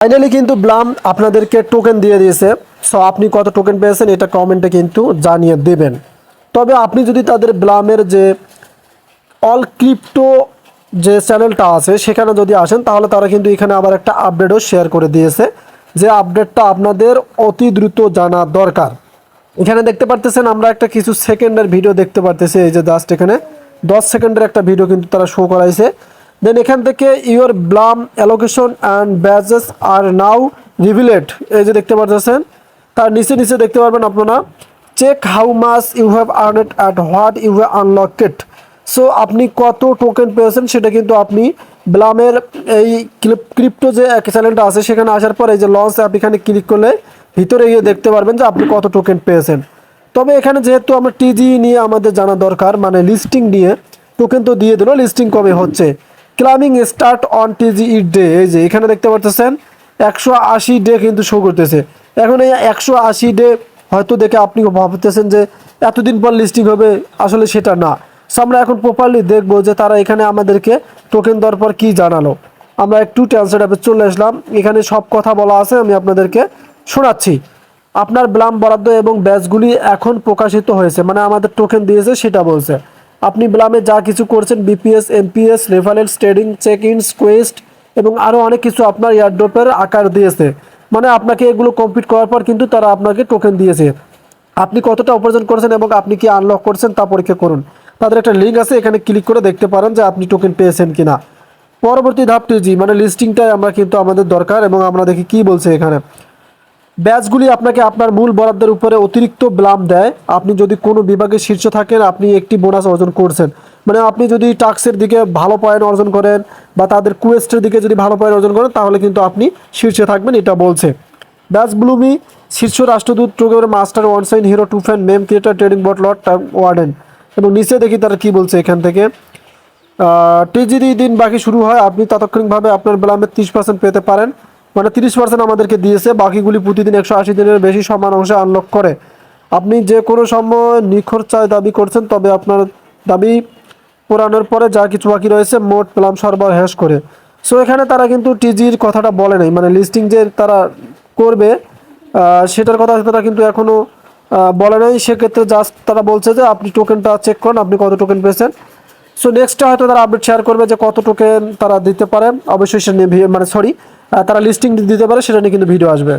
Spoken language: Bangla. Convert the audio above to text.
ফাইনালি কিন্তু ব্লাম আপনাদেরকে টোকেন দিয়ে দিয়েছে। সো আপনি কত টোকেন পেয়েছেন এটা কমেন্টে কিন্তু জানিয়ে দেবেন। তবে আপনি যদি তাদের ব্লামের যে অল ক্রিপ্টো যে চ্যানেলটা আছে সেখানে যদি আসেন তাহলে তারা কিন্তু এখানে আবার একটা আপডেটও শেয়ার করে দিয়েছে, যে আপডেটটা আপনাদের অতি দ্রুত জানা দরকার। এখানে দেখতে পারতেছেন আমরা একটা কিছু সেকেন্ডের ভিডিও দেখতে পারতেছি, এই যে জাস্ট এখানে 10 সেকেন্ডের একটা ভিডিও কিন্তু তারা শো করাইছে। দেন এখান থেকে your Blum allocation and badges are now revealed, এই যে দেখতে পারতেছেন তার নিচে নিচে দেখতে পারবেন আপনারা, check how much you have earned at what you have unlocked. So আপনি কত টোকেন পেয়েছেন সেটা কিন্তু আপনি ব্লামের এই ক্রিপ্টো যে চ্যানেলটা আছে সেখানে আসার পর এই যে লঞ্চ অ্যাপ এখানে ক্লিক করলে ভিতরে গিয়ে দেখতে পারবেন যে আপনি কত টোকেন পেয়েছেন। তবে এখানে যেহেতু আমরা টিজি নিয়ে আমাদের জানা দরকার, মানে লিস্টিং নিয়ে, টোকেন তো দিয়ে দিল, লিস্টিং কবে হচ্ছে, claiming start on টিজি eat day, এই যে এখানে দেখতে পাচ্ছেন 180 ডে কিন্তু শো করতেছে। এখন এই 180 ডে হয়তো দেখে আপনি ভাবতেছেন যে এতদিন পর লিস্টিং হবে, আসলে সেটা না। সো আমরা এখন প্রপারলি দেখবো যে তারা এখানে আমাদেরকে টোকেন দেওয়ার পর কী জানালো। আমরা একটু ট্রান্সলেট অ্যাপে চলে আসলাম, এখানে সব কথা বলা আছে, আমি আপনাদেরকে শোনাচ্ছি। আপনার ব্লাম বরাদ্দ এবং ব্যাচগুলি এখন প্রকাশিত হয়েছে, মানে আমাদের টোকেন দিয়েছে সেটা বলছে। আপনি ব্লামে যা কিছু করছেন, BPS, MPS, reference, trading, check ins, quest এবং আরও অনেক কিছু আপনার এয়ারড্রপের আকার দিয়েছে। মানে আপনাকে এগুলো কমপ্লিট করার পর কিন্তু তারা আপনাকে টোকেন দিয়েছে। আপনি কতটা উপার্জন করেছেন এবং আপনি কি আনলক করছেন তা পরীক্ষা করুন। তাদের একটা লিঙ্ক আছে, এখানে ক্লিক করে দেখতে পারেন যে আপনি টোকেন পেয়েছেন কিনা। পরবর্তী ধাপ টিজি, মানে লিস্টিংটাই আমরা কিন্তু আমাদের দরকার, এবং আমরা দেখি কি বলছে এখানে। ব্যাচগুলি আপনাকে আপনার মূল বরাদ্দের উপরে অতিরিক্ত ব্লাম দেয়। আপনি যদি কোনো বিভাগে শীর্ষ থাকেন আপনি একটি বোনাস অর্জন করছেন, মানে আপনি যদি টাস্কের দিকে ভালো পয়েন্ট অর্জন করেন বা তাদের কোয়েস্টের দিকে যদি ভালো পয়েন্ট অর্জন করেন তাহলে কিন্তু আপনি শীর্ষে থাকবেন, এটা বলছে। ব্যাচ ব্লুমি শীর্ষ রাষ্ট্রদূত, প্রোগ্রামের মাস্টার, ওয়ানসাইন হিরো, টু ফ্যান, মেম ক্রিয়েটার, ট্রেডিং বট, লট, ওয়ার্ডেন। এবং নিচে দেখি তারা কি বলছে এখান থেকে। টিজির দিন বাকি শুরু হয়, আপনি তাৎক্ষণিকভাবে আপনার ব্লামের 30% পেতে পারেন, মানে 30% আমাদেরকে দিয়েছে, বাকিগুলি প্রতিদিন 180 দিনের বেশি সমান অংশে আনলক করে। আপনি যে কোনো সময় নিখরচায় দাবি করছেন, তবে আপনার দাবি পুরানোর পরে যা কিছু বাকি রয়েছে মোট প্লাম সরবরাহ করে। সো এখানে তারা কিন্তু টিজির কথাটা বলে নাই, মানে লিস্টিং যে তারা করবে সেটার কথা তারা কিন্তু এখনও বলে নাই। সেক্ষেত্রে জাস্ট তারা বলছে যে আপনি টোকেনটা চেক করুন আপনি কত টোকেন পেয়েছেন। সো নেক্সটটা হয়তো তারা আপডেট শেয়ার করবে যে কত টোকেন তারা দিতে পারে, অবশ্যই সেটা নিয়ে মানে তারা লিস্টিং দিতে পারে সেটা নিয়ে কিন্তু ভিডিও আসবে।